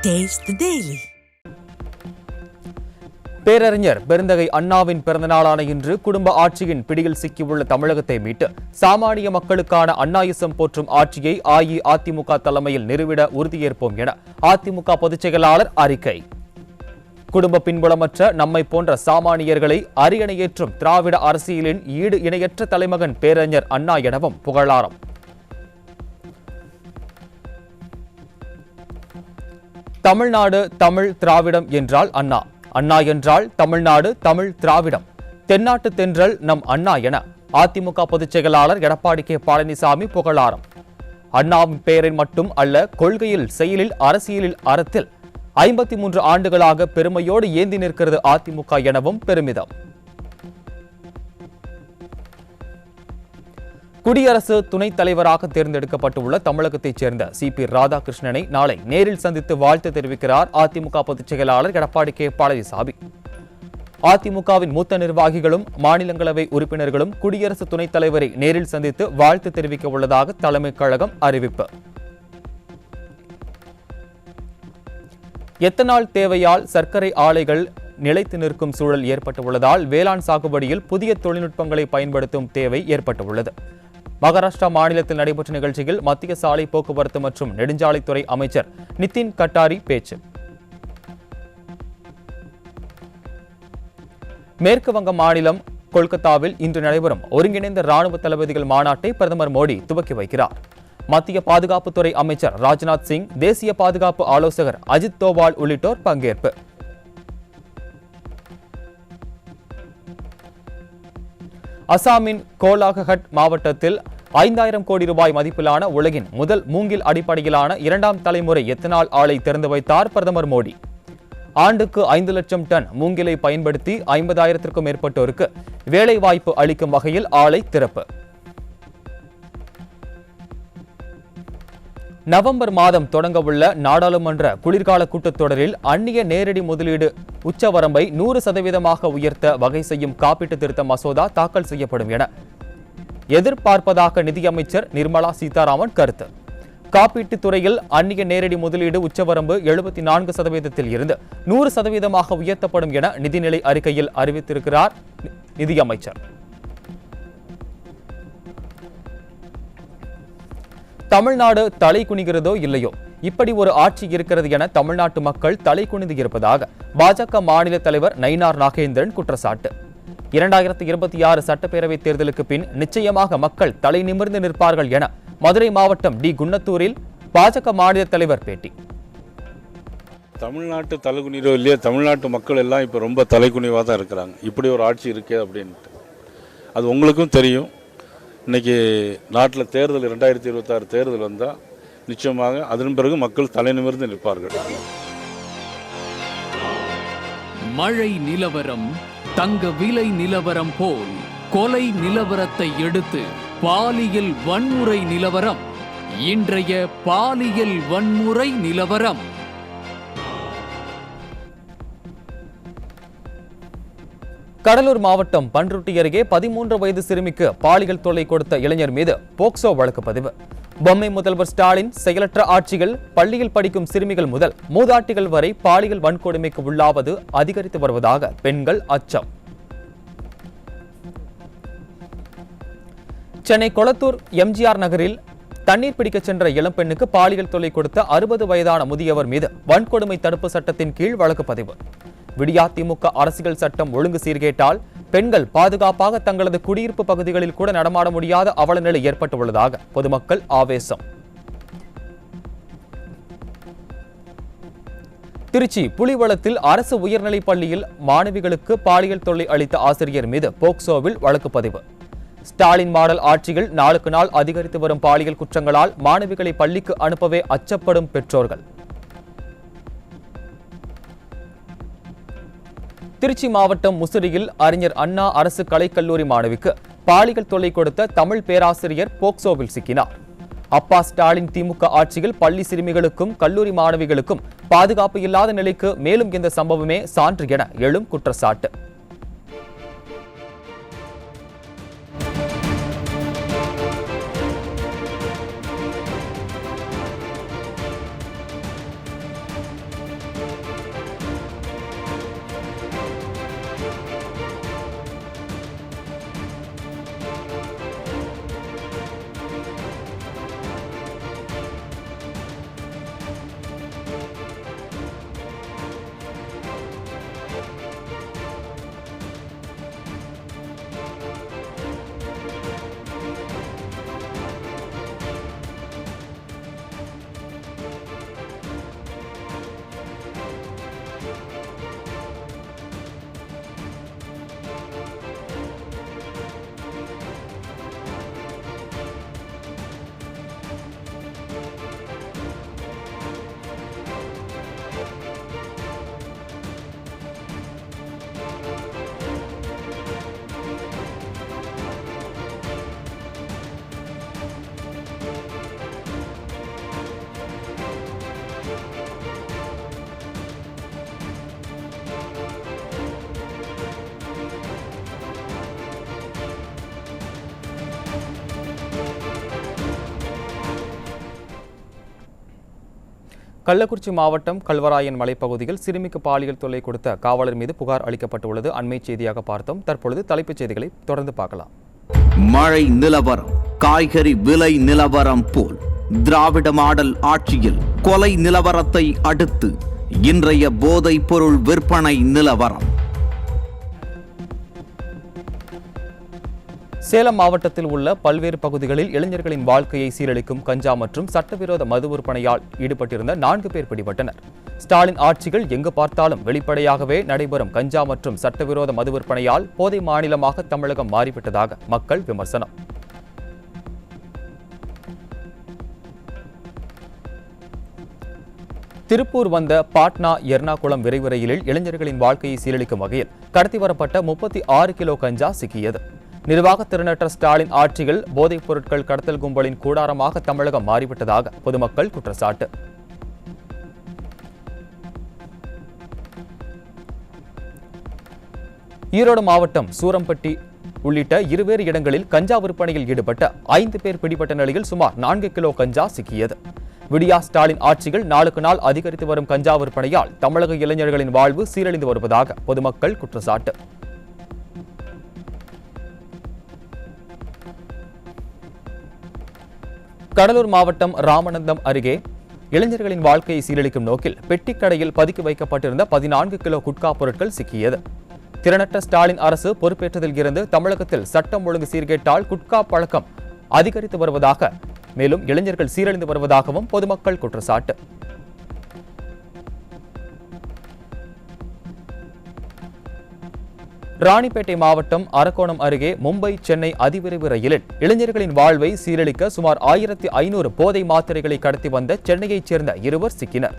Taste the Daily. பேரறிஞர் பெருந்தகை அண்ணாவின் பிறந்த நாளான இன்று குடும்ப ஆட்சியின் பிடியில் சிக்கியுள்ள தமிழகத்தை மீட்டு சாமானிய மக்களுக்கான அண்ணாயிசம் போற்றும் ஆட்சியை அஇஅதிமுக தலைமையில் நிறுவிட உறுதியேற்போம் என அதிமுக பொதுச் செயலாளர் அறிக்கை. குடும்ப பின்புலமற்ற நம்மை போன்ற சாமானியர்களை அரியணையேற்றும் திராவிட அரசியலின் ஈடு இணையற்ற தலைமகன் பேரறிஞர் அண்ணா எனவும் புகழாரம். தமிழ்நாடு தமிழ் திராவிடம் என்றால் அண்ணா, அண்ணா என்றால் தமிழ்நாடு தமிழ் திராவிடம், தென்னாட்டு தென்றல் நம் அண்ணா என அதிமுக பொதுச் செயலாளர் எடப்பாடி கே பழனிசாமி புகழாரம். அண்ணாவின் பெயரில் மட்டும் அல்ல, கொள்கையில், செயலில், அரசியலில், அறத்தில் 53 ஆண்டுகளாக பெருமையோடு ஏந்தி நிற்கிறது அதிமுக எனவும் பெருமிதம். குடியரசு துணைத் தலைவராக தேர்ந்தெடுக்கப்பட்டுள்ள தமிழகத்தைச் சேர்ந்த சி.பி. ராதாகிருஷ்ணனை நாளை நேரில் சந்தித்து வாழ்த்து தெரிவிக்கிறார் அதிமுக பொதுச் செயலாளர் எடப்பாடி கே பழனிசாமி. அதிமுகவின் மூத்த நிர்வாகிகளும் மாநிலங்களவை உறுப்பினர்களும் குடியரசு துணைத் தலைவரை நேரில் சந்தித்து வாழ்த்து தெரிவிக்க உள்ளதாக தலைமைக் கழகம் அறிவிப்பு. எத்தனால் தேவையால் சர்க்கரை ஆலைகள் நிலைத்து நிற்கும் சூழல் ஏற்பட்டுள்ளதால் வேளாண் சாகுபடியில் புதிய தொழில்நுட்பங்களை பயன்படுத்தும் தேவை ஏற்பட்டுள்ளது. மகாராஷ்டிரா மாநிலத்தில் நடைபெற்ற நிகழ்ச்சியில் மத்திய சாலை போக்குவரத்து மற்றும் நெடுஞ்சாலைத்துறை அமைச்சர் நிதின் கட்டாரி பேச்சு. மேற்கு வங்க மாநிலம் கொல்கத்தாவில் இன்று நடைபெறும் ஒருங்கிணைந்த ராணுவ தளபதிகள் மாநாட்டை பிரதமர் மோடி துவக்கி வைக்கிறார். மத்திய பாதுகாப்புத்துறை அமைச்சர் ராஜ்நாத் சிங், தேசிய பாதுகாப்பு ஆலோசகர் அஜித் தோவால் உள்ளிட்டோர் பங்கேற்பு. அசாமின் கோலாகட் மாவட்டத்தில் 5000 கோடி ரூபாய் மதிப்பிலான உலகின் முதல் மூங்கில் அடிப்படையிலான 2ஆம் தலைமுறை எத்தனால் ஆலை திறந்து வைத்தார் பிரதமர் மோடி. ஆண்டுக்கு 5 லட்சம் டன் மூங்கிலை பயன்படுத்தி 50,000க்கும் மேற்பட்டோருக்கு வேலை வாய்ப்பு அளிக்கும் வகையில் ஆலை திறப்பு. நவம்பர் மாதம் தொடங்கவுள்ள நாடாளுமன்ற குளிர்கால கூட்டத்தொடரில் அந்நிய நேரடி முதலீடு உச்சவரம்பை 100% உயர்த்த வகை செய்யும் காப்பீட்டு திருத்த மசோதா தாக்கல் செய்யப்படும் என எதிர்பார்ப்பதாக நிதியமைச்சர் நிர்மலா சீதாராமன் கருத்து. காப்பீட்டுத் துறையில் அந்நிய நேரடி முதலீடு உச்சவரம்பு 74%-ல் இருந்து 100% உயர்த்தப்படும் என நிதிநிலை அறிக்கையில் அறிவித்திருக்கிறார் நிதியமைச்சர். தமிழ்நாடு தலை குனிகிறதோ இல்லையோ, இப்படி ஒரு ஆட்சி இருக்கிறது என தமிழ்நாட்டு மக்கள் தலை குனிந்து இருப்பதாக பாஜக மாநில தலைவர் நயினார் நாகேந்திரன் குற்றச்சாட்டு. 2026 சட்டப்பேரவைத் தேர்தலுக்கு பின் நிச்சயமாக மக்கள் தலை நிமிர்ந்து நிற்பார்கள் என மதுரை மாவட்டம் டி. குன்னத்தூரில் பாஜக மாநில தலைவர் பேட்டி. தமிழ்நாட்டு தலைகுனிரோ இல்லையா, தமிழ்நாட்டு மக்கள் எல்லாம் இப்போ ரொம்ப தலைக்குனிவாக தான் இருக்கிறாங்க. இப்படி ஒரு ஆட்சி இருக்கே அப்படின்ட்டு அது உங்களுக்கும் தெரியும். இன்றைக்கி நாட்டில் தேர்தல் 2026 தேர்தல் வந்தால் நிச்சயமாக அதன் பிறகு மக்கள் தலை நிமிர்ந்து நிற்பார்கள். மழை நிலவரம், தங்க விலை நிலவரம் போல் கொலை நிலவரத்தை எடுத்து பாலியல் வன்முறை நிலவரம். இன்றைய பாலியல் வன்முறை நிலவரம். கடலூர் மாவட்டம் பன்ருட்டி அருகே 13 வயது சிறுமிக்கு பாலியல் தொல்லை கொடுத்த இளைஞர் மீது போக்சோ வழக்கு பதிவு. பொம்மை முதல்வர் ஸ்டாலின் செயலற்ற ஆட்சிகள், பள்ளியில் படிக்கும் சிறுமிகள் முதல் மூதாட்டிகள் வரை பாலியல் வன்கொடுமைக்கு உள்ளாவது அதிகரித்து வருவதாக பெண்கள் அச்சம். சென்னை கொளத்தூர் எம்ஜிஆர் நகரில் தண்ணீர் பிடிக்க சென்ற இளம்பெண்ணுக்கு பாலியல் தொல்லை கொடுத்த 60 வயதான முதியவர் மீது வன்கொடுமை தடுப்பு சட்டத்தின் கீழ் வழக்கு பதிவு. விடியா திமுக அரசியல் சட்டம் ஒழுங்கு சீர்கேட்டால் பெண்கள் பாதுகாப்பாக தங்களது குடியிருப்பு பகுதிகளில் கூட நடமாட முடியாத அவலநிலை ஏற்பட்டுள்ளதாக பொதுமக்கள் ஆவேசம். திருச்சி புலிவளத்தில் அரசு உயர்நிலைப் பள்ளியில் மாணவிகளுக்கு பாலியல் தொல்லை அளித்த ஆசிரியர் மீது போக்சோவில் வழக்கு பதிவு. ஸ்டாலின் மாடல் ஆட்சியில் நாளுக்கு நாள் அதிகரித்து வரும் பாலியல் குற்றங்களால் மாணவிகளை பள்ளிக்கு அனுப்பவே அச்சப்படும் பெற்றோர்கள். திருச்சி மாவட்டம் முசிறியில் அறிஞர் அண்ணா அரசு கலைக்கல்லூரி மாணவிக்கு பாலியல் தொல்லை கொடுத்த தமிழ் பேராசிரியர் போக்சோவில் சிக்கினார். அப்பா ஸ்டாலின் திமுக ஆட்சியில் பள்ளி சிறுமிகளுக்கும் கல்லூரி மாணவிகளுக்கும் பாதுகாப்பு இல்லாத நிலைக்கு மேலும் இந்த சம்பவமே சான்று என எழும் குற்றச்சாட்டு. கள்ளக்குறிச்சி மாவட்டம் கல்வராயன் மலைப்பகுதியில் சிறுமிக்கு பாலியல் தொல்லை கொடுத்த காவலர் மீது புகார் அளிக்கப்பட்டுள்ளது. அண்மை செய்தியாக பார்த்தோம். தற்பொழுது தலைப்புச் செய்திகளை தொடர்ந்து பார்க்கலாம். மழை நிலவரம், காய்கறி விலை நிலவரம் போல் திராவிட மாடல் ஆட்சியில் கொலை நிலவரத்தை அடுத்து இன்றைய போதைப் பொருள் விற்பனை நிலவரம். சேலம் மாவட்டத்தில் உள்ள பல்வேறு பகுதிகளில் இளைஞர்களின் வாழ்க்கையை சீரழிக்கும் கஞ்சா மற்றும் சட்டவிரோத மது விற்பனையால் ஈடுபட்டிருந்த 4 பேர் பிடிபட்டனர். ஸ்டாலின் ஆட்சிகள் எங்கு பார்த்தாலும் வெளிப்படையாகவே நடைபெறும் கஞ்சா மற்றும் சட்டவிரோத மது விற்பனையால் போதை மாநிலமாக தமிழகம் மாறிவிட்டதாக மக்கள் விமர்சனம். திருப்பூர் வந்த பாட்னா எர்ணாகுளம் விரைவு ரயிலில் இளைஞர்களின் வாழ்க்கையை சீரழிக்கும் வகையில் கடத்தி வரப்பட்ட 36 கிலோ கஞ்சா சிக்கியது. நிர்வாக திறனற்ற ஸ்டாலின் ஆட்சியில் போதைப் பொருட்கள் கடத்தல் கும்பலின் கூடாரமாக தமிழகம் மாறிவிட்டதாக பொதுமக்கள் குற்றச்சாட்டு. ஈரோடு மாவட்டம் சூரம்பட்டி உள்ளிட்ட 2 இடங்களில் கஞ்சா விற்பனையில் ஈடுபட்ட 5 பேர் பிடிபட்ட நிலையில் சுமார் 4 கிலோ கஞ்சா சிக்கியது. விடியா ஸ்டாலின் ஆட்சிகள் நாளுக்கு நாள் அதிகரித்து வரும் கஞ்சா விற்பனையால் தமிழக இளைஞர்களின் வாழ்வு சீரழிந்து வருவதாக பொதுமக்கள் குற்றச்சாட்டு. கடலூர் மாவட்டம் ராமநந்தம் அருகே இளைஞர்களின் வாழ்க்கையை சீரழிக்கும் நோக்கில் பெட்டிக்கடையில் பதுக்கி வைக்கப்பட்டிருந்த 14 கிலோ குட்கா பொருட்கள் சிக்கியது. திறனற்ற ஸ்டாலின் அரசு பொறுப்பேற்றதில் இருந்து தமிழகத்தில் சட்டம் ஒழுங்கு சீர்கேட்டால் குட்கா பழக்கம் அதிகரித்து வருவதாக, மேலும் இளைஞர்கள் சீரழிந்து வருவதாகவும் பொதுமக்கள் குற்றச்சாட்டு. ராணிப்பேட்டை மாவட்டம் அரக்கோணம் அருகே மும்பை சென்னை அதிவிரைவு ரயிலில் இளைஞர்களின் வாழ்வை சீரழிக்க சுமார் 1500 போதை மாத்திரைகளை கடத்தி வந்த சென்னையைச் சேர்ந்த 2 சிக்கினர்.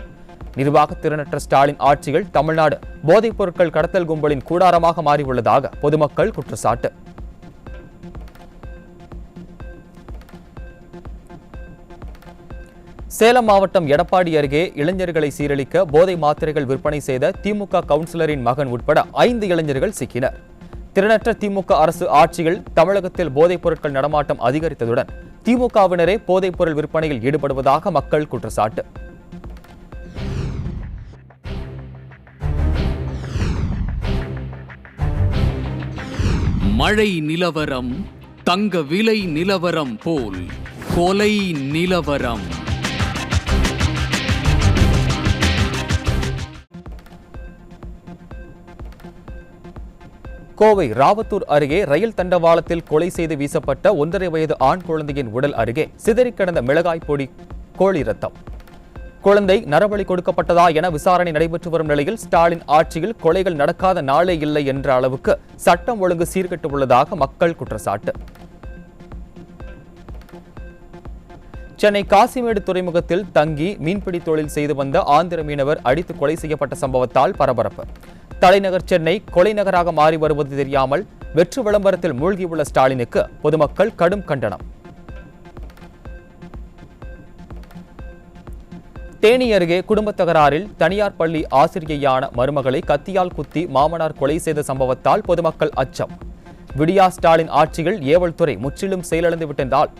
நிர்வாக திறனற்ற ஸ்டாலின் ஆட்சியில் தமிழ்நாடு போதைப் பொருட்கள் கடத்தல் கும்பலின் கூடாரமாக மாறியுள்ளதாக பொதுமக்கள் குற்றச்சாட்டு. சேலம் மாவட்டம் எடப்பாடி அருகே இளைஞர்களை சீரழிக்க போதை மாத்திரைகள் விற்பனை செய்த திமுக கவுன்சிலரின் மகன் உட்பட 5 இளைஞர்கள் சிக்கினர். திறனற்ற திமுக அரசு ஆட்சியில் தமிழகத்தில் போதைப் பொருட்கள் நடமாட்டம் அதிகரித்ததுடன் திமுகவினரே போதைப் பொருள் விற்பனையில் ஈடுபடுவதாக மக்கள் குற்றச்சாட்டு. மழை நிலவரம், தங்க விலை நிலவரம் போல் கொலை நிலவரம். கோவை ராவத்தூர் அருகே ரயில் தண்டவாளத்தில் கொலை செய்து வீசப்பட்ட 1.5 வயது ஆண் குழந்தையின் உடல் அருகே சிதறிக் கிடந்த மிளகாய் பொடி, கோழி ரத்தம். குழந்தை நரபலி கொடுக்கப்பட்டதா என விசாரணை நடைபெற்று வரும் நிலையில் ஸ்டாலின் ஆட்சியில் கொலைகள் நடக்காத நாளே இல்லை என்ற அளவுக்கு சட்டம் ஒழுங்கு சீர்கெட்டு உள்ளதாக மக்கள் குற்றச்சாட்டு. சென்னை காசிமேடு துறைமுகத்தில் தங்கி மீன்பிடி தொழில் செய்து வந்த ஆந்திர மீனவர் அடித்து கொலை செய்யப்பட்ட சம்பவத்தால் பரபரப்பு. தலைநகர் சென்னை கொலை நகராக மாறி வருவது தெரியாமல் வெற்று விளம்பரத்தில் மூழ்கியுள்ள ஸ்டாலினுக்கு பொதுமக்கள் கடும் கண்டனம். தேனி அருகே குடும்பத் தகராறில் தனியார் பள்ளி ஆசிரியையான மருமகளை கத்தியால் குத்தி மாமனார் கொலை செய்த சம்பவத்தால் பொதுமக்கள் அச்சம். விடியா ஸ்டாலின் ஆட்சியில் ஏவல் துறை முற்றிலும் செயலிழந்து விட்டதால்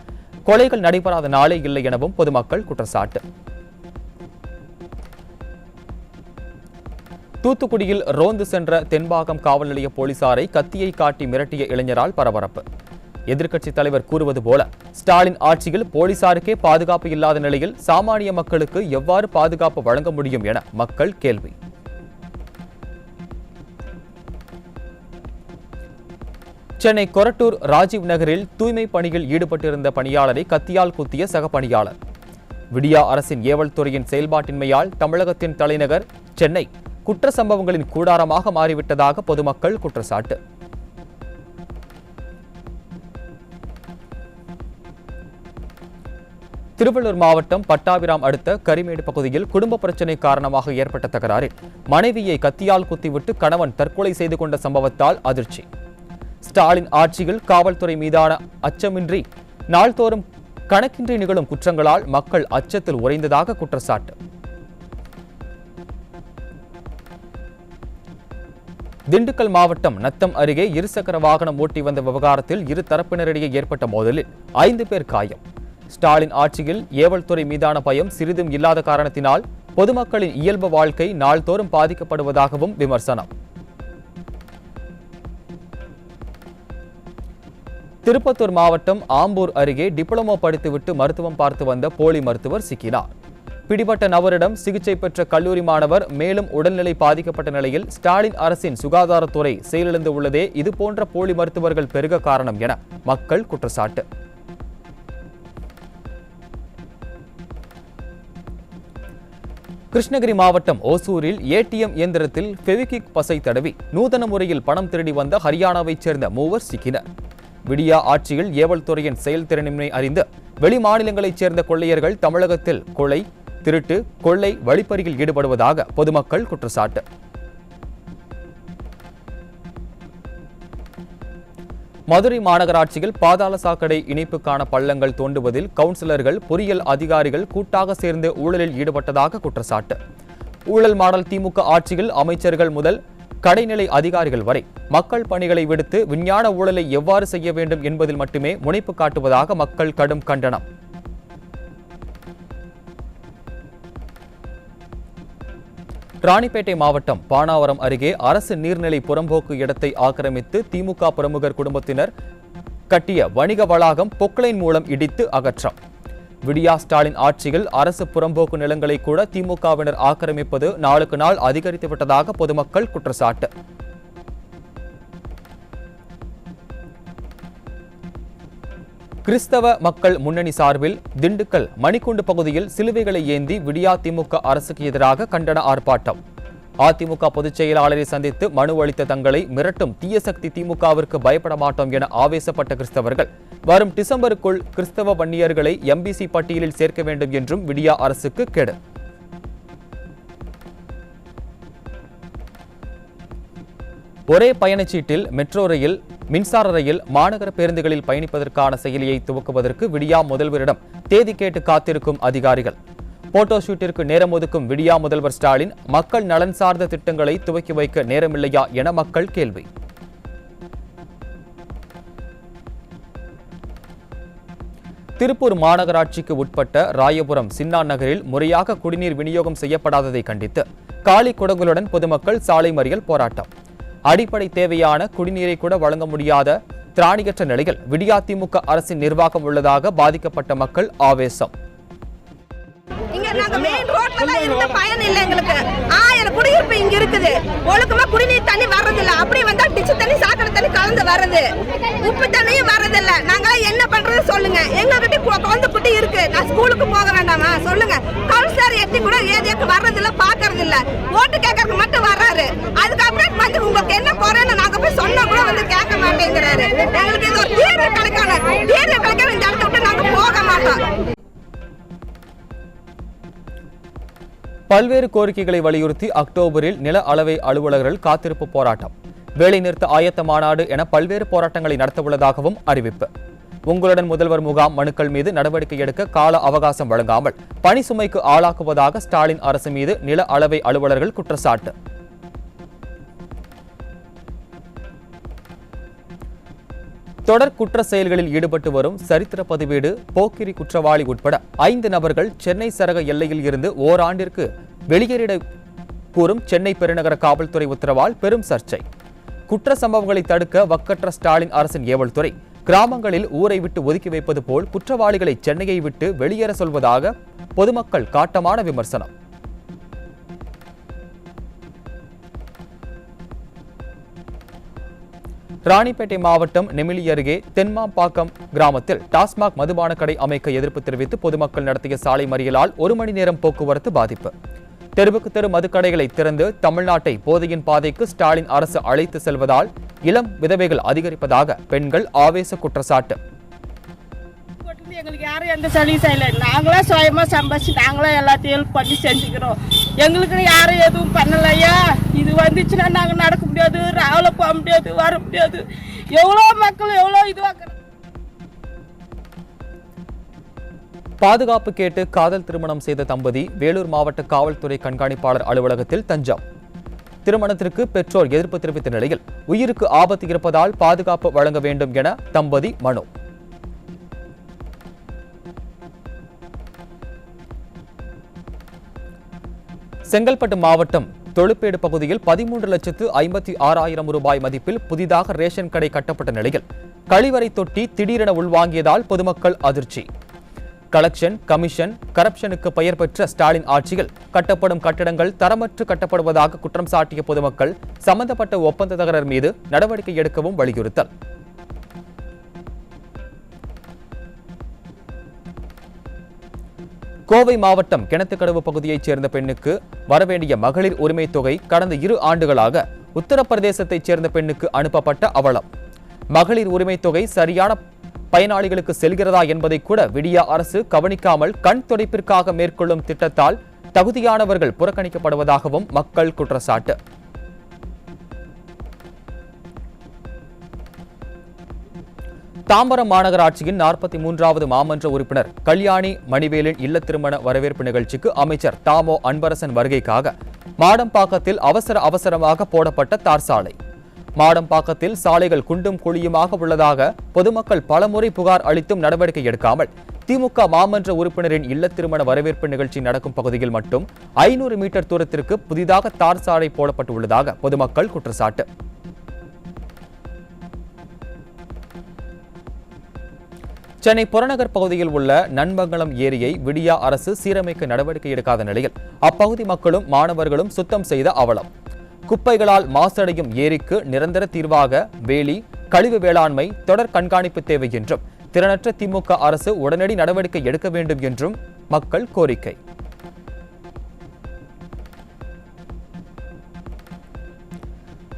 கொலைகள் நடைபெறாத நாளே இல்லை எனவும் பொதுமக்கள் குற்றச்சாட்டு. தூத்துக்குடியில் ரோந்து சென்ற தென்பாகம் காவல் நிலைய போலீசாரை கத்தியை காட்டி மிரட்டிய இளைஞரால் பரபரப்பு. எதிர்க்கட்சித் தலைவர் கூறுவது போல ஸ்டாலின் ஆட்சியில் போலீசாருக்கே பாதுகாப்பு இல்லாத நிலையில் சாமானிய மக்களுக்கு எவ்வாறு பாதுகாப்பு வழங்க முடியும் என மக்கள் கேள்வி. சென்னை கொரட்டூர் ராஜீவ் நகரில் தூய்மை பணியில் ஈடுபட்டிருந்த பணியாளரை கத்தியால் குத்திய சக பணியாளர். விடியா அரசின் ஏவல் துறையின் செயல்பாட்டின்மையால் தமிழகத்தின் தலைநகர் சென்னை குற்ற சம்பவங்களின் கூடாரமாக மாறிவிட்டதாக பொதுமக்கள் குற்றச்சாட்டு. திருவள்ளூர் மாவட்டம் பட்டாபிராம் அடுத்த கரிமேடு பகுதியில் குடும்ப பிரச்சினை காரணமாக ஏற்பட்ட தகராறில் மனைவியை கத்தியால் குத்திவிட்டு கணவன் தற்கொலை செய்து கொண்ட சம்பவத்தால் அதிர்ச்சி. ஸ்டாலின் ஆட்சியில் காவல்துறை மீதான அச்சமின்றி நாள்தோறும் கணக்கின்றி நிகழும் குற்றங்களால் மக்கள் அச்சத்தில் உறைந்ததாக குற்றச்சாட்டு. திண்டுக்கல் மாவட்டம் நத்தம் அருகே இருசக்கர வாகனம் ஓட்டி வந்த விவகாரத்தில் இரு தரப்பினரிடையே ஏற்பட்ட மோதலில் 5 பேர் காயம். ஸ்டாலின் ஆட்சியில் ஏவல் துறை மீதான பயம் சிறிதும் இல்லாத காரணத்தினால் பொதுமக்களின் இயல்பு வாழ்க்கை நாள்தோறும் பாதிக்கப்படுவதாகவும் விமர்சனம். திருப்பத்தூர் மாவட்டம் ஆம்பூர் அருகே டிப்ளமோ படித்துவிட்டு மருத்துவம் பார்த்து வந்த போலி மருத்துவர் சிக்கினார். பிடிபட்ட நபரிடம் சிகிச்சை பெற்ற கல்லூரி மாணவர் மேலும் உடல்நிலை பாதிக்கப்பட்ட நிலையில் ஸ்டாலின் அரசின் சுகாதாரத்துறை செயலிழந்து உள்ளதே இதுபோன்ற போலி மருத்துவர்கள் பெருக காரணம் என மக்கள் குற்றச்சாட்டு. கிருஷ்ணகிரி மாவட்டம் ஓசூரில் ஏடிஎம் இயந்திரத்தில் ஃபெவிக்விக் பசை தடவி நூதன முறையில் பணம் திருடி வந்த ஹரியானாவைச் சேர்ந்த 3 சிக்கினர். விடியா ஆட்சியில் ஏவல் துறையின் செயல்திறனின்மை அறிந்து வெளி மாநிலங்களைச் சேர்ந்த கொள்ளையர்கள் தமிழகத்தில் கொலை, திருட்டு, கொள்ளை, வழிப்பறியில் ஈடுபடுவதாக பொதுமக்கள் குற்றச்சாட்டு. மதுரை மாநகராட்சியில் பாதாள சாக்கடை இணைப்புக்கான பள்ளங்கள் தோண்டுவதில் கவுன்சிலர்கள், பொறியியல் அதிகாரிகள் கூட்டாக சேர்ந்து ஊழலில் ஈடுபட்டதாக குற்றச்சாட்டு. ஊழல் மாடல் திமுக ஆட்சியில் அமைச்சர்கள் முதல் கடைநிலை அதிகாரிகள் வரை மக்கள் பணிகளை விடுத்து விஞ்ஞான ஊழலை எவ்வாறு செய்ய வேண்டும் என்பதில் மட்டுமே முனைப்பு காட்டுவதாக மக்கள் கடும் கண்டனம். ராணிப்பேட்டை மாவட்டம் பானாவரம் அருகே அரசு நீர்நிலை புறம்போக்கு இடத்தை ஆக்கிரமித்து திமுக பிரமுகர் குடும்பத்தினர் கட்டிய வணிக வளாகம் பொக்லைன் மூலம் இடித்து அகற்றம். விடியா ஸ்டாலின் ஆட்சியில் அரசு புறம்போக்கு நிலங்களை கூட திமுகவினர் ஆக்கிரமிப்பது நாளுக்கு நாள் அதிகரித்து விட்டதாக பொதுமக்கள் குற்றச்சாட்டு. கிறிஸ்தவ மக்கள் முன்னணி சார்பில் திண்டுக்கல் மணிக்கூண்டு பகுதியில் சிலுவைகளை ஏந்தி விடியா திமுக அரசுக்கு எதிராக கண்டன ஆர்ப்பாட்டம். அதிமுக பொதுச் செயலாளரை சந்தித்து மனு அளித்த தங்களை மிரட்டும் தீய சக்தி திமுகவிற்கு பயப்பட மாட்டோம் என ஆவேசப்பட்ட கிறிஸ்தவர்கள் வரும் டிசம்பருக்குள் கிறிஸ்தவ வன்னியர்களை எம்பிசி பட்டியலில் சேர்க்க வேண்டும் என்றும் விடியா அரசுக்கு கெடு. ஒரே பயணச்சீட்டில் மெட்ரோ ரயில், மின்சார ரயில், மாநகர பேருந்துகளில் பயணிப்பதற்கான செயலியை துவக்குவதற்கு விடியா முதல்வரிடம் தேதி கேட்டு காத்திருக்கும் அதிகாரிகள். போட்டோ ஷூட்டிற்கு நேரம் ஒதுக்கும் விடியா முதல்வர் ஸ்டாலின் மக்கள் நலன் சார்ந்த திட்டங்களை துவக்கி வைக்க நேரமில்லையா என மக்கள் கேள்வி. திருப்பூர் மாநகராட்சிக்கு உட்பட்ட ராயபுரம் சின்னா நகரில் முறையாக குடிநீர் விநியோகம் செய்யப்படாததை கண்டித்து காலி குடங்களுடன் பொதுமக்கள் சாலை மறியல் போராட்டம். அடிப்படை தேவையான குடிநீரை கூட வழங்க முடியாத திராணியற்ற நிலையில் விடியா திமுக அரசின் நிர்வாகம் உள்ளதாக பாதிக்கப்பட்ட மக்கள் ஆவேசம். நாங்க மெயின் ரோட்ல தான் இருந்த பயன் இல்ல எங்களுக்கு. 1000 குடியிருப்பு இங்க இருக்குது. ஒழுக்கமா குடிநீர் தண்ணி வர்றது இல்ல. அப்படி வந்தா டிச்சு தண்ணி, சாக்கடை தண்ணி கலந்து வருது. உப்பு தண்ணியும் வர்றது இல்ல. நாங்களாம் என்ன பண்றது சொல்லுங்க. எங்ககிட்ட குழந்தை குட்டி இருக்கு. நான் ஸ்கூலுக்கு போக வேண்டாமா சொல்லுங்க. கவுன்சிலர் எட்டி கூட ஏதியாக்கு வர்றது இல்ல, பாக்குறது இல்ல. ஓட்டு கேட்கறதுக்கு மட்டும் வர்றாரு. அதுக்கப்புறம் வந்து உங்களுக்கு என்ன குறைன்னு நாங்க போய் சொன்னா கூட வந்து கேட்க மாட்டேங்கிறாரு. எங்களுக்கு இது ஒரு தீர்வு கிடைக்கணும். தீர்வு கிடைக்க இந்த இடத்த விட்டு நாங்க போக மாட்டோம். பல்வேறு கோரிக்கைகளை வலியுறுத்தி அக்டோபரில் நில அளவை அலுவலர்கள் காத்திருப்பு போராட்டம், வேலைநிறுத்த ஆயத்த மாநாடு என பல்வேறு போராட்டங்களை நடத்தவுள்ளதாகவும் அறிவிப்பு. உங்களுடன் முதல்வர் முகாம் மனுக்கள் மீது நடவடிக்கை எடுக்க கால அவகாசம் வழங்காமல் பணி சுமைக்கு ஆளாக்குவதாக ஸ்டாலின் அரசு மீது நில அளவை அலுவலர்கள் குற்றச்சாட்டு. தொடர் குற்ற செயல்களில் ஈடுபட்டு வரும் சரித்திர பதிவேடு போக்கிரி குற்றவாளி உட்பட 5 நபர்கள் சென்னை சரக எல்லையில் இருந்து ஓராண்டிற்கு வெளியேறிட கூறும் சென்னை பெருநகர காவல்துறை உத்தரவால் பெரும் சர்ச்சை. குற்ற சம்பவங்களை தடுக்க வக்கற்ற ஸ்டாலின் அரசின் ஏவல் துறை கிராமங்களில் ஊரை விட்டு ஒதுக்கி வைப்பது போல் குற்றவாளிகளை சென்னையை விட்டு வெளியேற சொல்வதாக பொதுமக்கள் காட்டமான விமர்சனம். ராணிப்பேட்டை மாவட்டம் நெமிலி அருகே தென்மாம்பாக்கம் கிராமத்தில் டாஸ்மாக் மதுபான கடை அமைக்க எதிர்ப்பு தெரிவித்து பொதுமக்கள் நடத்திய சாலை மறியலால் 1 மணி நேரம் போக்குவரத்து பாதிப்பு. தெருவுக்கு தெரு மதுக்கடைகளை திறந்து தமிழ்நாட்டை போதையின் பாதைக்கு ஸ்டாலின் அரசு அழைத்து செல்வதால் இளம் விதவைகள் அதிகரிப்பதாக பெண்கள் ஆவேச குற்றச்சாட்டு. எங்களுக்கு யாரும் எந்த சலுகை செய்யல. நாங்களா சுயமா சம்பாதிச்சு நாங்களா எல்லாத்தையும் ஹெல்ப் பண்ணி செஞ்சுக்கிறோம். எங்களுக்கு யாரும் எதுவும் பண்ணலையா. இது வந்துச்சுன்னா நாங்க நடக்க முடியாது, ராவில போக முடியாது, வர முடியாது. எவ்வளோ மக்கள் எவ்வளோ இதுவாக்குறோம். பாதுகாப்பு கேட்டு காதல் திருமணம் செய்த தம்பதி வேலூர் மாவட்ட காவல்துறை கண்காணிப்பாளர் அலுவலகத்தில் தஞ்சம். திருமணத்திற்கு பெற்றோர் எதிர்ப்பு தெரிவித்த நிலையில் உயிருக்கு ஆபத்து இருப்பதால் பாதுகாப்பு வழங்க வேண்டும் என தம்பதி மனு. செங்கல்பட்டு மாவட்டம் தொழுப்பேடு பகுதியில் 13,56,000 ரூபாய் மதிப்பில் புதிதாக ரேஷன் கடை கட்டப்பட்ட நிலையில் கழிவறை தொட்டி திடீரென உள்வாங்கியதால் பொதுமக்கள் அதிர்ச்சி. கலெக்ஷன், கமிஷன், கரப்ஷனுக்கு பெயர் பெற்ற ஸ்டாலின் ஆட்சியில் கட்டப்படும் கட்டடங்கள் தரமற்று கட்டப்படுவதாக குற்றம் சாட்டிய பொதுமக்கள் சம்பந்தப்பட்ட ஒப்பந்ததாரர் மீது நடவடிக்கை எடுக்கவும் வலியுறுத்தல். கோவை மாவட்டம் கிணத்துக்கடவு பகுதியைச் சேர்ந்த பெண்ணுக்கு வரவேண்டிய மகளிர் உரிமை தொகை கடந்த 2 ஆண்டுகளாக உத்தரப்பிரதேசத்தைச் சேர்ந்த பெண்ணுக்கு அனுப்பப்பட்ட அவலம். மகளிர் உரிமை தொகை சரியான பயனாளிகளுக்கு செல்கிறதா என்பதை கூட விடியா அரசு கவனிக்காமல் கண் துடைப்பிற்காக மேற்கொள்ளும் திட்டத்தால் தகுதியானவர்கள் புறக்கணிக்கப்படுவதாகவும் மக்கள் குற்றச்சாட்டு. தாம்பரம் மாநகராட்சியின் 43வது மாமன்ற உறுப்பினர் கல்யாணி மணிவேலின் இல்ல திருமண வரவேற்பு நிகழ்ச்சிக்கு அமைச்சர் தாமோ அன்பரசன் வருகைக்காக மாடம்பாக்கத்தில் அவசரமாக போடப்பட்ட தார் சாலை. மாடம்பாக்கத்தில் சாலைகள் குண்டும் குழியுமாக உள்ளதாக பொதுமக்கள் பலமுறை புகார் அளித்தும் நடவடிக்கை எடுக்காமல் திமுக மாமன்ற உறுப்பினரின் இல்ல திருமண வரவேற்பு நிகழ்ச்சி நடக்கும் பகுதியில் மட்டும் 500 மீட்டர் தூரத்திற்கு புதிதாக தார் சாலை போடப்பட்டுள்ளதாக பொதுமக்கள் குற்றச்சாட்டு. சென்னை புறநகர் பகுதியில் உள்ள நன்மங்கலம் ஏரியை விடியா அரசு சீரமைக்க நடவடிக்கை எடுக்காத நிலையில் அப்பகுதி மக்களும் மாணவர்களும் சுத்தம் செய்த அவலம். குப்பைகளால் மாசடையும் ஏரிக்கு நிரந்தர தீர்வாக வேலி, கழிவு வேளாண்மை, தொடர் கண்காணிப்பு தேவை என்றும் திறனற்ற திமுக அரசு உடனடி நடவடிக்கை எடுக்க வேண்டும் என்றும் மக்கள் கோரிக்கை.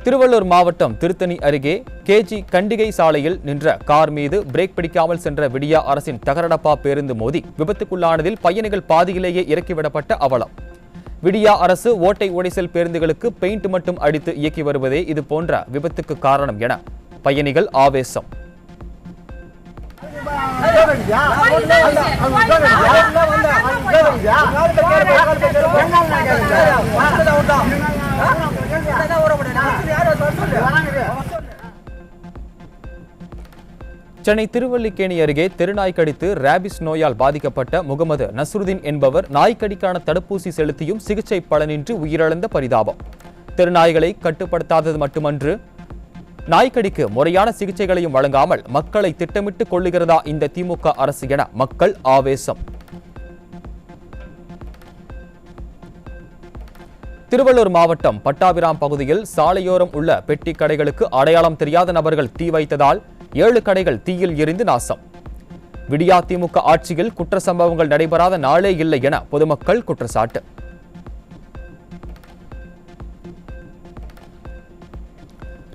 திருவள்ளூர் மாவட்டம் திருத்தணி அருகே கேஜி கண்டிகை சாலையில் நின்ற கார் மீது பிரேக் பிடிக்காமல் சென்ற விடியா அரசின் தகரடப்பா பேருந்து மோதி விபத்துக்குள்ளானதில் பயணிகள் பாதியிலேயே இறக்கிவிடப்பட்ட அவலம். விடியா அரசு ஓட்டை உடைசல் பேருந்துகளுக்கு பெயிண்ட் மட்டும் அடித்து இயக்கி வருவதே இது போன்ற விபத்துக்கு காரணம் என பயணிகள் ஆவேசம். சென்னை திருவல்லிக்கேணி அருகே தெருநாய் கடித்து ரேபிஸ் நோயால் பாதிக்கப்பட்ட முகமது நஸ்ருதீன் என்பவர் நாய்க்கடிக்கான தடுப்பூசி செலுத்தியும் சிகிச்சை பலனின்றி உயிரிழந்த பரிதாபம். தெருநாய்களை கட்டுப்படுத்தாதது மட்டுமன்று, நாய்க்கடிக்கு முறையான சிகிச்சைகளையும் வழங்காமல் மக்களை திட்டமிட்டு கொள்ளுகிறதா இந்த திமுக அரசு என மக்கள் ஆவேசம். திருவள்ளூர் மாவட்டம் பட்டாபிராம் பகுதியில் சாலையோரம் உள்ள பெட்டி கடைகளுக்கு அடையாளம் தெரியாத நபர்கள் தீ வைத்ததால் 7 கடைகள் தீயில் எரிந்து நாசம். விடியா திமுக ஆட்சியில் குற்ற சம்பவங்கள் நடைபெறாத நாளே இல்லை என பொதுமக்கள் குற்றச்சாட்டு.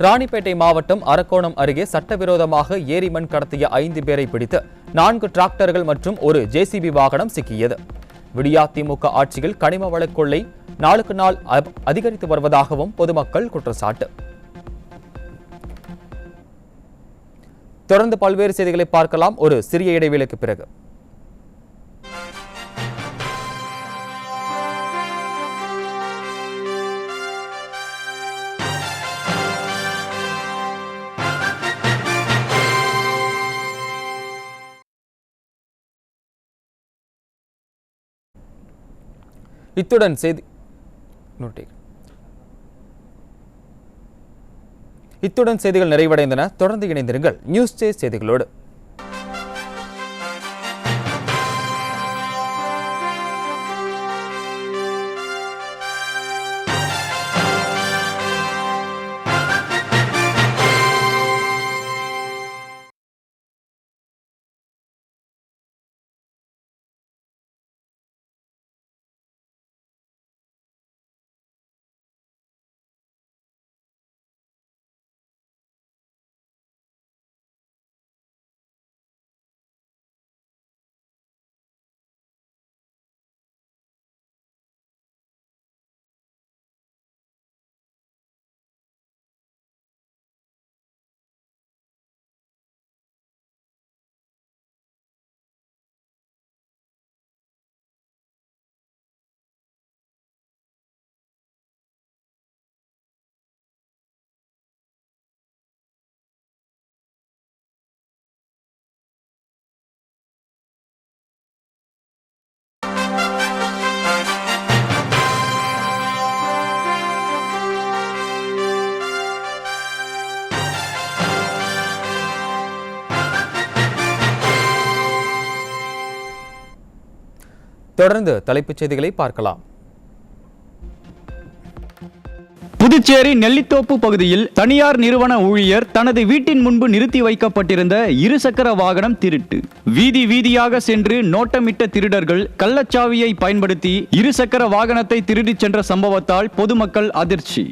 ராணிப்பேட்டை மாவட்டம் அரக்கோணம் அருகே சட்டவிரோதமாக ஏரி மண் கடத்திய 5 பேரை பிடித்து 4 டிராக்டர்கள் மற்றும் ஒரு ஜேசிபி வாகனம் சிக்கியது. விடியா திமுக ஆட்சியில் கனிம வள கொள்ளை நாளுக்கு நாள் அதிகரித்து வருவதாகவும் பொதுமக்கள் குற்றச்சாட்டு. தொடர்ந்து பல்வேறு செய்திகளை பார்க்கலாம் ஒரு சிறிய இடைவேளைக்கு பிறகு. இத்துடன் செய்திகள் நிறைவடைந்தன. தொடர்ந்து இணைந்திருங்கள் நியூஸ் சேஸ் செய்திகளோடு. தொடர்ந்து தலைப்புச் செய்திகளை பார்க்கலாம். புதுச்சேரி நெல்லித்தோப்பு பகுதியில் தனியார் நிறுவன ஊழியர் தனது வீட்டின் முன்பு நிறுத்தி வைக்கப்பட்டிருந்த இருசக்கர வாகனம் திருட்டு. வீதி வீதியாக சென்று நோட்டமிட்ட திருடர்கள் கள்ளச்சாவியை பயன்படுத்தி இருசக்கர வாகனத்தை திருடிச் சென்ற சம்பவத்தால் பொதுமக்கள் அதிர்ச்சி.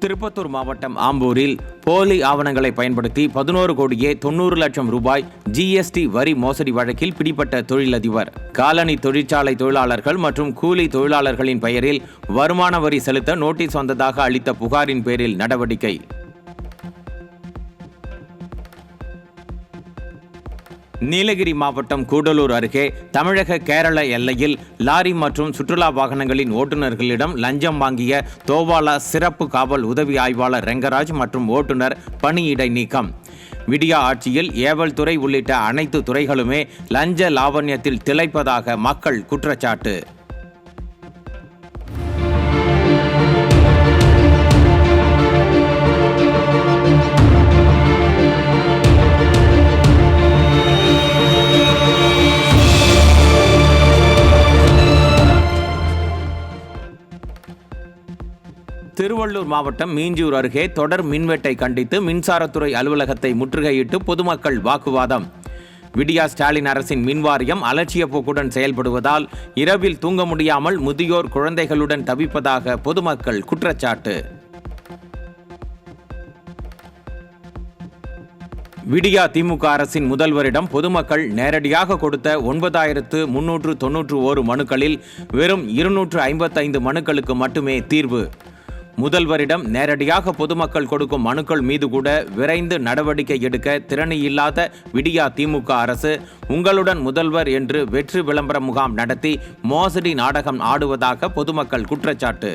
திருப்பத்தூர் மாவட்டம் ஆம்பூரில் போலி ஆவணங்களை பயன்படுத்தி 11 கோடியே 90 லட்சம் ரூபாய் ஜிஎஸ்டி வரி மோசடி வழக்கில் பிடிபட்ட தொழிலதிபர். காலனி தொழிற்சாலை தொழிலாளர்கள் மற்றும் கூலி தொழிலாளர்களின் பெயரில் வருமான வரி செலுத்த நோட்டீஸ் வந்ததாக அளித்த புகாரின் பேரில் நடவடிக்கை. நீலகிரி மாவட்டம் கூடலூர் அருகே தமிழக கேரள எல்லையில் லாரி மற்றும் சுற்றுலா வாகனங்களின் ஓட்டுநர்களிடம் லஞ்சம் வாங்கிய தோவாலா சிறப்பு காவல் உதவி ஆய்வாளர் ரெங்கராஜ் மற்றும் ஓட்டுநர் பணியிடை நீக்கம். விடியா ஆட்சியில் ஏவல் துறை உள்ளிட்ட அனைத்து துறைகளுமே லஞ்ச லாவண்யத்தில் திளைப்பதாக மக்கள் குற்றச்சாட்டு. திருவள்ளூர் மாவட்டம் மீஞ்சூர் அருகே தொடர் மின்வெட்டை கண்டித்து மின்சாரத்துறை அலுவலகத்தை முற்றுகையிட்டு பொதுமக்கள் வாக்குவாதம். விடியா ஸ்டாலின் அரசின் மின்வாரியம் அலட்சிய போக்குடன் செயல்படுவதால் இரவில் தூங்க முடியாமல் முதியோர் குழந்தைகளுடன் தவிப்பதாக பொதுமக்கள் குற்றச்சாட்டு. விடியா திமுக அரசின் முதல்வரிடம் பொதுமக்கள் நேரடியாக கொடுத்த 9391 மனுக்களில் வெறும் 255 மனுக்களுக்கு மட்டுமே தீர்வு. முதல்வரிடம் நேரடியாக பொதுமக்கள் கொடுக்கும் மனுக்கள் மீது கூட விரைந்து நடவடிக்கை எடுக்க திறனி இல்லாத விடியா திமுக அரசு உங்களுடன் முதல்வர் என்று வெற்றி விளம்பர முகாம் நடத்தி மோசடி நாடகம் ஆடுவதாக பொதுமக்கள் குற்றச்சாட்டு.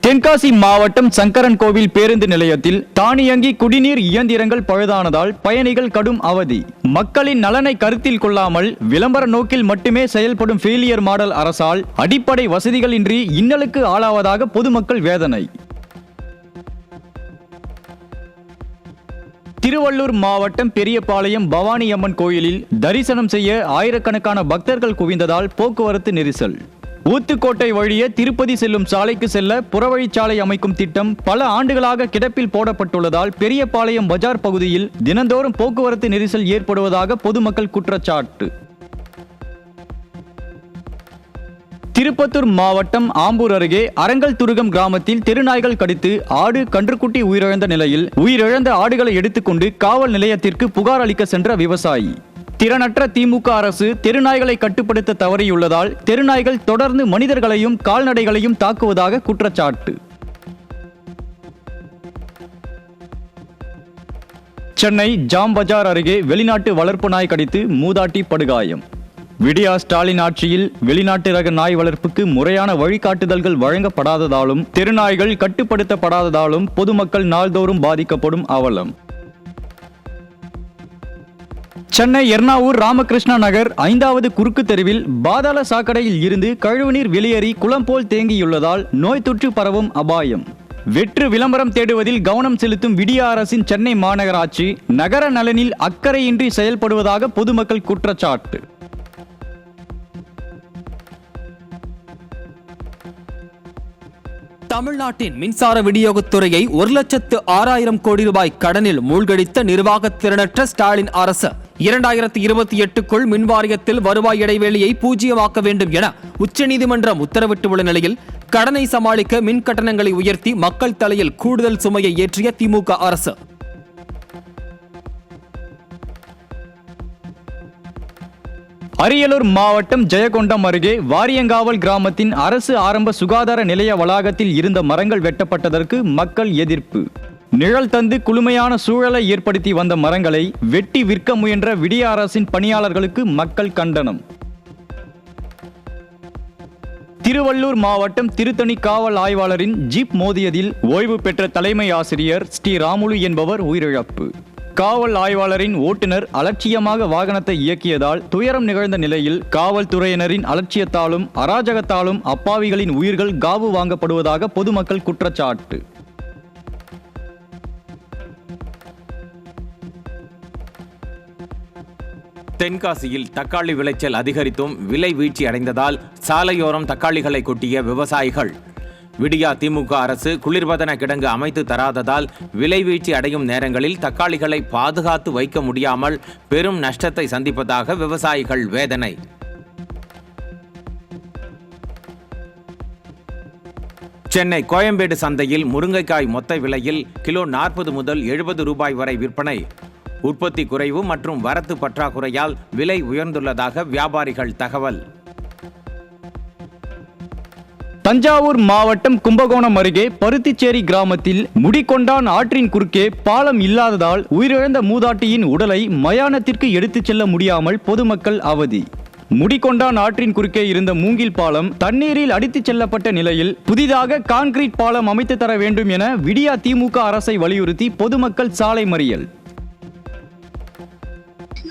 தென்காசி மாவட்டம் சங்கரன் கோவில் பேருந்து நிலையத்தில் தானியங்கி குடிநீர் இயந்திரங்கள் பழுதானதால் பயணிகள் கடும் அவதி. மக்களின் நலனை கருத்தில் கொள்ளாமல் விளம்பர நோக்கில் மட்டுமே செயல்படும் ஃபெயிலியர் மாடல் அரசால் அடிப்படை வசதிகளின்றி இன்னலுக்கு ஆளாவதாக பொதுமக்கள் வேதனை. திருவள்ளூர் மாவட்டம் பெரியபாளையம் பவானி அம்மன் கோயிலில் தரிசனம் செய்ய ஆயிரக்கணக்கான பக்தர்கள் குவிந்ததால் போக்குவரத்து நெரிசல். ஊத்துக்கோட்டை வழியே திருப்பதி செல்லும் சாலைக்கு செல்ல புறவழிச்சாலை அமைக்கும் திட்டம் பல ஆண்டுகளாக கிடப்பில் போடப்பட்டுள்ளதால் பெரியபாளையம் பஜார் பகுதியில் தினந்தோறும் போக்குவரத்து நெரிசல் ஏற்படுவதாக பொதுமக்கள் குற்றச்சாட்டு. திருப்பத்தூர் மாவட்டம் ஆம்பூர் அருகே அரங்கல் துருகம் கிராமத்தில் தெருநாய்கள் கடித்து ஆடு கன்றுக்குட்டி உயிரிழந்த நிலையில் உயிரிழந்த ஆடுகளை எடுத்துக்கொண்டு காவல் நிலையத்திற்கு புகார் அளிக்க சென்ற விவசாயி. திறனற்ற திமுக அரசு தெருநாய்களை கட்டுப்படுத்த தவறியுள்ளதால் தெருநாய்கள் தொடர்ந்து மனிதர்களையும் கால்நடைகளையும் தாக்குவதாக குற்றச்சாட்டு. சென்னை ஜாம் பஜார் அருகே வெளிநாட்டு வளர்ப்பு நாய் கடித்து மூதாட்டி படுகாயம். விடியா ஸ்டாலின் ஆட்சியில் வெளிநாட்டு ரக நாய் வளர்ப்புக்கு முறையான வழிகாட்டுதல்கள் வழங்கப்படாததாலும் தெருநாய்கள் கட்டுப்படுத்தப்படாததாலும் பொதுமக்கள் நாள்தோறும் பாதிக்கப்படும் அவலம். சென்னை எர்ணாவூர் ராமகிருஷ்ணா நகர் 5வது குறுக்கு தெருவில் பாதாள சாக்கடையில் இருந்து கழிவுநீர் வெளியேறி குளம் போல் தேங்கியுள்ளதால் நோய் தொற்று பரவும் அபாயம். வெற்று விளம்பரம் தேடுவதில் கவனம் செலுத்தும் விடியா அரசின் சென்னை மாநகராட்சி நகர நலனில் அக்கறையின்றி செயல்படுவதாக பொதுமக்கள் குற்றச்சாட்டு. தமிழ்நாட்டின் மின்சார விநியோகத்துறையை 1,06,000 கோடி ரூபாய் கடனில் மூழ்கடித்த நிர்வாக திறனற்ற ஸ்டாலின் அரசு 2028க்குள் மின்வாரியத்தில் வருவாய் இடைவெளியை பூஜ்ஜியமாக்க வேண்டும் என உச்சநீதிமன்றம் உத்தரவிட்டுள்ள நிலையில் கடனை சமாளிக்க மின் கட்டணங்களை உயர்த்தி மக்கள் தலையில் கூடுதல் சுமையை ஏற்றிய திமுக அரசு. அரியலூர் மாவட்டம் ஜெயகொண்டம் அருகே வாரியங்காவல் கிராமத்தின் அரசு ஆரம்ப சுகாதார நிலைய வளாகத்தில் இருந்த மரங்கள் வெட்டப்பட்டதற்கு மக்கள் எதிர்ப்பு. நிழல் தந்து குளுமையான சூழலை ஏற்படுத்தி வந்த மரங்களை வெட்டி விற்க முயன்ற விடியா அரசின் பணியாளர்களுக்கு மக்கள் கண்டனம். திருவள்ளூர் மாவட்டம் திருத்தணி காவல் ஆய்வாளரின் ஜீப் மோதியதில் ஓய்வு பெற்ற தலைமை ஆசிரியர் ஸ்ரீ ராமுலு என்பவர் உயிரிழப்பு. காவல் ஆய்வாளரின் ஓட்டுநர் அலட்சியமாக வாகனத்தை இயக்கியதால் துயரம் நிகழ்ந்த நிலையில் காவல்துறையினரின் அலட்சியத்தாலும் அராஜகத்தாலும் அப்பாவிகளின் உயிர்கள் காவு வாங்கப்படுவதாக பொதுமக்கள் குற்றச்சாட்டு. தென்காசியில் தக்காளி விளைச்சல் அதிகரித்தும் விலை வீழ்ச்சி அடைந்ததால் சாலையோரம் தக்காளிகளை கொட்டிய விவசாயிகள். விடியா திமுக அரசு குளிர்பதன கிடங்கு அமைத்து தராததால் விலை வீழ்ச்சி அடையும் நேரங்களில் தக்காளிகளை பாதுகாத்து வைக்க முடியாமல் பெரும் நஷ்டத்தை சந்திப்பதாக விவசாயிகள் வேதனை. சென்னை கோயம்பேடு சந்தையில் முருங்கைக்காய் மொத்த விலையில் கிலோ 40 முதல் 70 ரூபாய் வரை விற்பனை. உற்பத்தி குறைவு மற்றும் வரத்து பற்றாக்குறையால் விலை உயர்ந்துள்ளதாக வியாபாரிகள் தகவல். தஞ்சாவூர் மாவட்டம் கும்பகோணம் அருகே பருத்திச்சேரி கிராமத்தில் முடிகொண்டான் ஆற்றின் குறுக்கே பாலம் இல்லாததால் உயிரிழந்த மூதாட்டியின் உடலை மயானத்திற்கு எடுத்துச் செல்ல முடியாமல் பொதுமக்கள் அவதி. முடிகொண்டான் ஆற்றின் குறுக்கே இருந்த மூங்கில் பாலம் தண்ணீரில் அடித்துச் செல்லப்பட்ட நிலையில் புதிதாக கான்கிரீட் பாலம் அமைத்து தர வேண்டும் என விடியா திமுக அரசை வலியுறுத்தி பொதுமக்கள் சாலை மறியல்.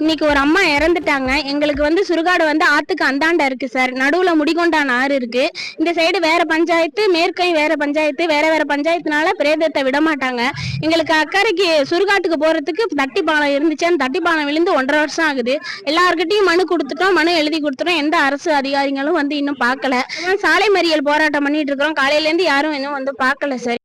இன்னைக்கு ஒரு அம்மா இறந்துட்டாங்க. எங்களுக்கு சுடுகாடு ஆத்துக்கு அந்தாண்ட இருக்கு சார். நடுவுல முடிகொண்டான் ஆறு இருக்கு. இந்த சைடு வேற பஞ்சாயத்து, மேற்கையும் வேற பஞ்சாயத்து, வேற வேற பஞ்சாயத்துனால பிரேதத்தை விட மாட்டாங்க. எங்களுக்கு அக்கறைக்கு சுடுகாட்டுக்கு போறதுக்கு தட்டி பாலம் இருந்துச்சு. அந்த தட்டி பாலம் விழுந்து 1.5 வருஷம் ஆகுது. எல்லார்கிட்டையும் மனு கொடுத்துட்டோம், மனு எழுதி கொடுத்துட்டோம். எந்த அரசு அதிகாரிகளும் இன்னும் பார்க்கல. சாலை மறியல் போராட்டம் பண்ணிட்டு இருக்கிறோம். காலையில இருந்து யாரும் இன்னும் பார்க்கல சார்.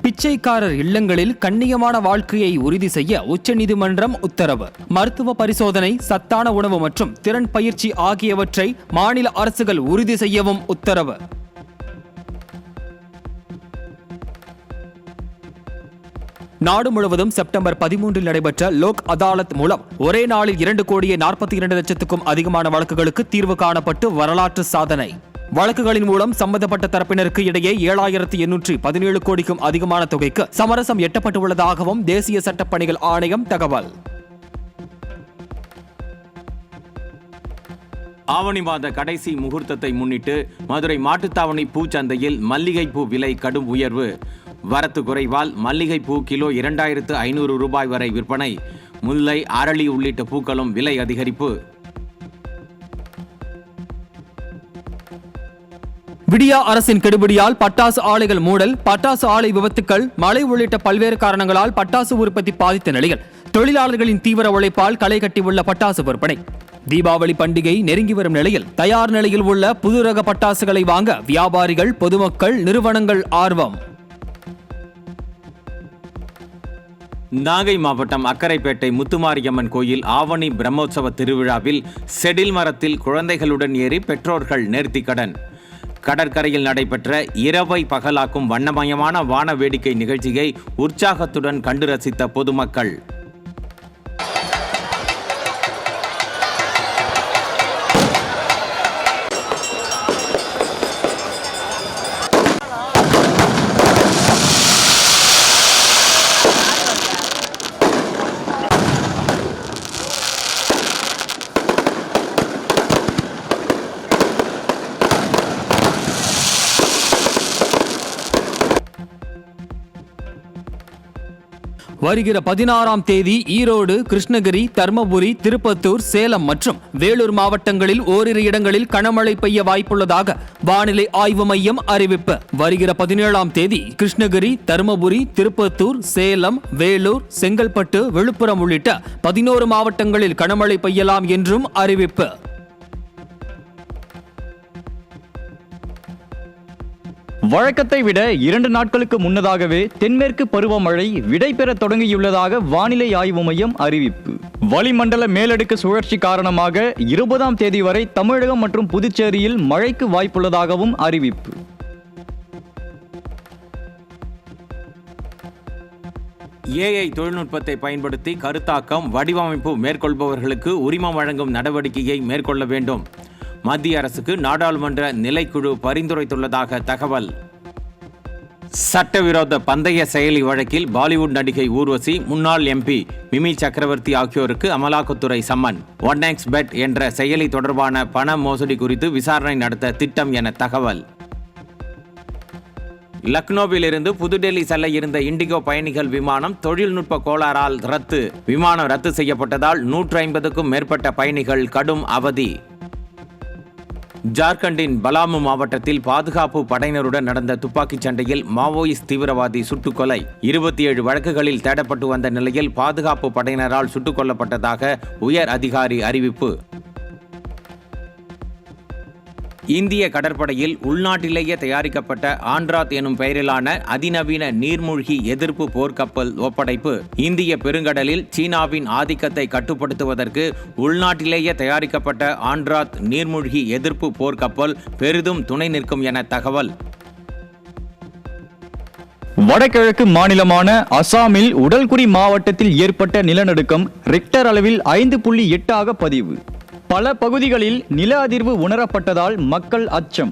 பிச்சைக்காரர் இல்லங்களில் கண்ணியமான வாழ்க்கையை உறுதி செய்ய உச்சநீதிமன்றம் உத்தரவு. மருத்துவ பரிசோதனை, சத்தான உணவு மற்றும் திறன் பயிற்சி ஆகியவற்றை மாநில அரசுகள் உறுதி செய்யவும் உத்தரவு. நாடு முழுவதும் செப்டம்பர் 13 நடைபெற்ற லோக் அதாலத் மூலம் ஒரே நாளில் 2,42,00,000க்கும் அதிகமான வழக்குகளுக்கு தீர்வு காணப்பட்டு வரலாற்று சாதனை. வழக்குகளின் மூலம் சம்பந்தப்பட்ட தரப்பினருக்கு இடையே 7,817 கோடிக்கும் அதிகமான தொகைக்கு சமரசம் எட்டப்பட்டுள்ளதாகவும் தேசிய சட்டப்பணிகள் ஆணையம் தகவல். ஆவணி மாத கடைசி முகூர்த்தத்தை முன்னிட்டு மதுரை மாட்டுத்தாவணி பூச்சந்தையில் மல்லிகைப்பூ விலை கடும் உயர்வு. வரத்து குறைவால் மல்லிகைப்பூ கிலோ 2,500 ரூபாய் வரை விற்பனை. முல்லை, அரளி உள்ளிட்ட பூக்களும் விலை அதிகரிப்பு. விடியா அரசின் கெடுபிடியால் பட்டாசு ஆலைகள் மூடல், பட்டாசு ஆலை விபத்துக்கள், மழை உள்ளிட்ட பல்வேறு காரணங்களால் பட்டாசு உற்பத்தி பாதித்த நிலையில் தொழிலாளர்களின் தீவிர உழைப்பால் களை கட்டியுள்ள பட்டாசு விற்பனை. தீபாவளி பண்டிகை நெருங்கி வரும் நிலையில் தயார் நிலையில் உள்ள புது ரக பட்டாசுகளை வாங்க வியாபாரிகள், பொதுமக்கள், நிறுவனங்கள் ஆர்வம். நாகை மாவட்டம் அக்கரைப்பேட்டை முத்துமாரியம்மன் கோயில் ஆவணி பிரம்மோற்சவ திருவிழாவில் செடில் மரத்தில் குழந்தைகளுடன் ஏறி பெற்றோர்கள் நேர்த்திக்கடன். கடற்கரையில் நடைபெற்ற இரவை பகலாக்கும் வண்ணமயமான வான வேடிக்கை நிகழ்ச்சியை உற்சாகத்துடன் கண்டு ரசித்த பொதுமக்கள். வருகிற 16ஆம் தேதி ஈரோடு, கிருஷ்ணகிரி, தர்மபுரி, திருப்பத்தூர், சேலம் மற்றும் வேலூர் மாவட்டங்களில் ஓரிரு இடங்களில் கனமழை பெய்ய வாய்ப்புள்ளதாக வானிலை ஆய்வு மையம் அறிவிப்பு. வருகிற 17ஆம் தேதி கிருஷ்ணகிரி, தர்மபுரி, திருப்பத்தூர், சேலம், வேலூர், செங்கல்பட்டு, விழுப்புரம் உள்ளிட்ட 11 மாவட்டங்களில் கனமழை பெய்யலாம் என்றும் அறிவிப்பு. வழக்கத்தை விட 2 நாட்களுக்கு முன்னதாகவே தென்மேற்கு பருவமழை விடைபெற தொடங்கியுள்ளதாக வானிலை ஆய்வு மையம் அறிவிப்பு. வளிமண்டல மேலடுக்கு சுழற்சி காரணமாக 20ஆம் தேதி வரை தமிழகம் மற்றும் புதுச்சேரியில் மழைக்கு வாய்ப்புள்ளதாகவும் அறிவிப்பு. AI தொழில்நுட்பத்தை பயன்படுத்தி கருத்தாக்கம், வடிவமைப்பு மேற்கொள்பவர்களுக்கு உரிமம் வழங்கும் நடவடிக்கையை மேற்கொள்ள வேண்டும். மத்திய அரசுக்கு நாடாளுமன்ற நிலைக்குழு பரிந்துரைத்துள்ளதாக தகவல். சட்டவிரோத பந்தய செயலி வழக்கில் பாலிவுட் நடிகை ஊர்வசி, முன்னாள் MP மிமி சக்கரவர்த்தி ஆகியோருக்கு அமலாக்கத்துறை சம்மன். 1xBet என்ற செயலி தொடர்பான பண மோசடி குறித்து விசாரணை நடத்த திட்டம் என தகவல். லக்னோவில் இருந்து புதுடெல்லி செல்ல இருந்த இண்டிகோ பயணிகள் விமானம் தொழில்நுட்ப கோளாறால் ரத்து. விமானம் ரத்து செய்யப்பட்டதால் 150க்கும் மேற்பட்ட பயணிகள் கடும் அவதி. ஜார்க்கண்டின் பலாமு மாவட்டத்தில் பாதுகாப்பு படையினருடன் நடந்த துப்பாக்கிச் சண்டையில் மாவோயிஸ்ட் தீவிரவாதி சுட்டுக்கொலை. 27 வழக்குகளில் தேடப்பட்டு வந்த நிலையில் பாதுகாப்பு படையினரால் சுட்டுக் கொல்லப்பட்டதாக உயர் அதிகாரி அறிவிப்பு. இந்திய கடற்படையில் உள்நாட்டிலேயே தயாரிக்கப்பட்ட ஆண்ட்ராத் எனும் பெயரிலான அதிநவீன நீர்மூழ்கி எதிர்ப்பு போர்க்கப்பல் ஒப்படைப்பு. இந்திய பெருங்கடலில் சீனாவின் ஆதிக்கத்தை கட்டுப்படுத்துவதற்கு உள்நாட்டிலேயே தயாரிக்கப்பட்ட ஆண்ட்ராத் நீர்மூழ்கி எதிர்ப்பு போர்க்கப்பல் பெரிதும் துணை நிற்கும் என தகவல். வடகிழக்கு மாநிலமான அசாமில் உடல்குடி மாவட்டத்தில் ஏற்பட்ட நிலநடுக்கம் ரிக்டர் அளவில் 5.8 பதிவு. பல பகுதிகளில் நில அதிர்வு உணரப்பட்டதால் மக்கள் அச்சம்.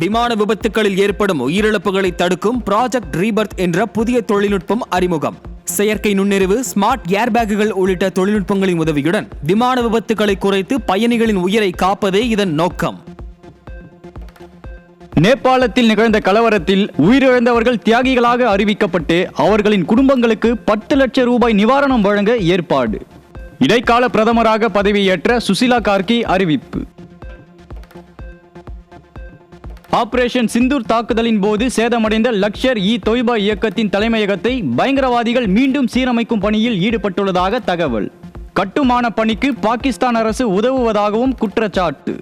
விமான விபத்துகளில் ஏற்படும் உயிரிழப்புகளை தடுக்கும் ப்ராஜெக்ட் ரீபர்த் என்ற புதிய தொழில்நுட்பம் அறிமுகம். செயற்கை நுண்ணறிவு, ஸ்மார்ட் ஏர்பேக்குகள் உள்ளிட்ட தொழில்நுட்பங்களின் உதவியுடன் விமான விபத்துகளை குறைத்து பயணிகளின் உயிரை காப்பதே இதன் நோக்கம். நேபாளத்தில் நிகழ்ந்த கலவரத்தில் உயிரிழந்தவர்கள் தியாகிகளாக அறிவிக்கப்பட்டு அவர்களின் குடும்பங்களுக்கு 10 லட்சம் ரூபாய் நிவாரணம் வழங்க ஏற்பாடு. இடைக்கால பிரதமராக பதவியேற்ற சுசிலா கார்கி அறிவிப்பு. ஆபரேஷன் சிந்தூர் தாக்குதலின் போது சேதமடைந்த லஷ்கர்-இ-தொய்பா இயக்கத்தின் தலைமையகத்தை பயங்கரவாதிகள் மீண்டும் சீரமைக்கும் பணியில் ஈடுபட்டுள்ளதாக தகவல். கட்டுமான பணிக்கு பாகிஸ்தான் அரசு உதவுவதாகவும் குற்றச்சாட்டு.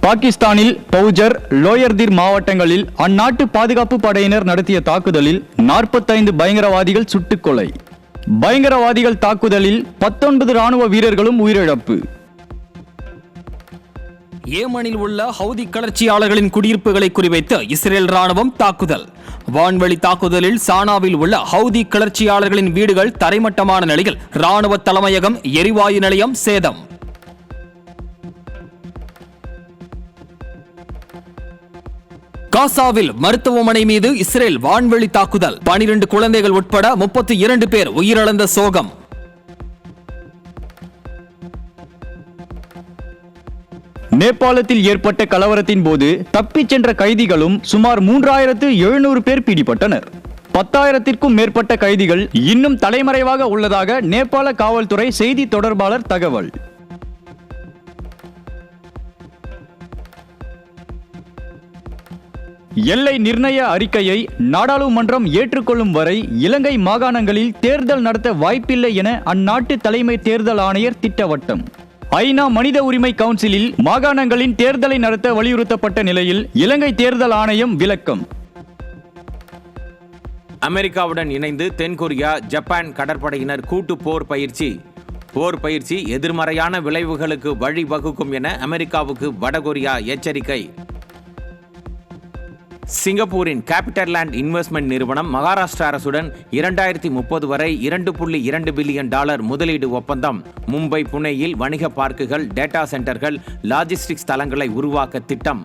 பாகிஸ்தானில் பௌஜர், லோயர்திர் மாவட்டங்களில் அந்நாட்டு பாதுகாப்பு படையினர் நடத்திய தாக்குதலில் 45 பயங்கரவாதிகள் சுட்டுக்கொலை. பயங்கரவாதிகள் தாக்குதலில் 19 ராணுவ வீரர்களும் உயிரிழப்பு. ஏமனில் உள்ள ஹவுதி கிளர்ச்சியாளர்களின் குடியிருப்புகளை குறிவைத்து இஸ்ரேல் ராணுவம் தாக்குதல். வான்வெளி தாக்குதலில் சானாவில் உள்ள ஹவுதி கிளர்ச்சியாளர்களின் வீடுகள் தரைமட்டமான நிலையில் ராணுவ தலைமையகம், எரிவாயு நிலையம் சேதம். காசாவில் மருத்துவமனை மீது இஸ்ரேல் வான்வெளி தாக்குதல். 12 குழந்தைகள் உட்பட 32 பேர் உயிரிழந்த சோகம். நேபாளத்தில் ஏற்பட்ட கலவரத்தின் போது தப்பிச் சென்ற கைதிகளும் சுமார் 3700 பேர் பிடிபட்டனர். 10,000க்கும் மேற்பட்ட கைதிகள் இன்னும் தலைமறைவாக உள்ளதாக நேபாள காவல்துறை செய்தி தொடர்பாளர் தகவல். எல்லை நிர்ணய அறிக்கையை நாடாளுமன்றம் ஏற்றுக்கொள்ளும் வரை இலங்கை மாகாணங்களில் தேர்தல் நடத்த வாய்ப்பில்லை என அந்நாட்டு தலைமை தேர்தல் ஆணையர் திட்டவட்டம். ஐநா மனித உரிமை கவுன்சிலில் மாகாணங்களின் தேர்தலை நடத்த வலியுறுத்தப்பட்ட நிலையில் இலங்கை தேர்தல் ஆணையம் விளக்கம். அமெரிக்காவுடன் இணைந்து தென்கொரியா, ஜப்பான் கடற்படையினர் கூட்டு போர் பயிற்சி. போர் பயிற்சி எதிர்மறையான விளைவுகளுக்கு வழிவகுக்கும் என அமெரிக்காவுக்கு வடகொரியா எச்சரிக்கை. சிங்கப்பூரின் கேபிட்டல்லேண்ட் இன்வெஸ்ட்மெண்ட் நிறுவனம் மகாராஷ்டிரா அரசுடன் 2030 வரை $2.2 பில்லியன் முதலீடு ஒப்பந்தம். மும்பை, புனேயில் வணிக பார்க்குகள், டேட்டா சென்டர்கள், லாஜிஸ்டிக்ஸ் தளங்களை உருவாக்க திட்டம்.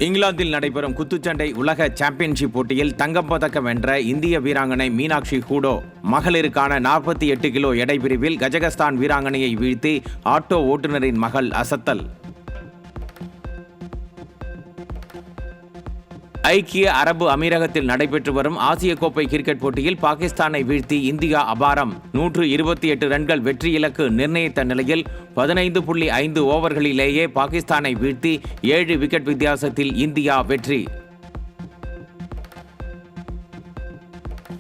இங்கிலாந்தில் நடைபெறும் குத்துச்சண்டை உலக சாம்பியன்ஷிப் போட்டியில் தங்கம் பதக்கம் வென்ற இந்திய வீராங்கனை மீனாட்சி ஹூடோ மகளிருக்கான 48 கிலோ எடை பிரிவில் கஜகஸ்தான் வீராங்கனையை வீழ்த்தி ஆட்டோ ஓட்டுநரின் மகள் அசத்தல். ஐக்கிய அரபு அமீரகத்தில் நடைபெற்று வரும் ஆசிய கோப்பை கிரிக்கெட் போட்டியில் பாகிஸ்தானை வீழ்த்தி இந்தியா அபாரம். 128 ரன்கள் வெற்றி இலக்கு நிர்ணயித்த நிலையில் 15.5 ஓவர்களிலேயே பாகிஸ்தானை வீழ்த்தி 7 விக்கெட் வித்தியாசத்தில் இந்தியா வெற்றி.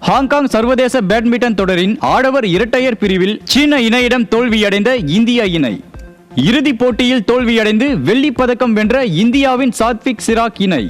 ஹாங்காங் சர்வதேச பேட்மிண்டன் தொடரின் ஆடவர் இரட்டையர் பிரிவில் சீன இணையிடம் தோல்வியடைந்த இந்திய இணை. இறுதிப் போட்டியில் தோல்வியடைந்து வெள்ளிப் பதக்கம் வென்ற இந்தியாவின் சாத்விக் சிராக் இணை.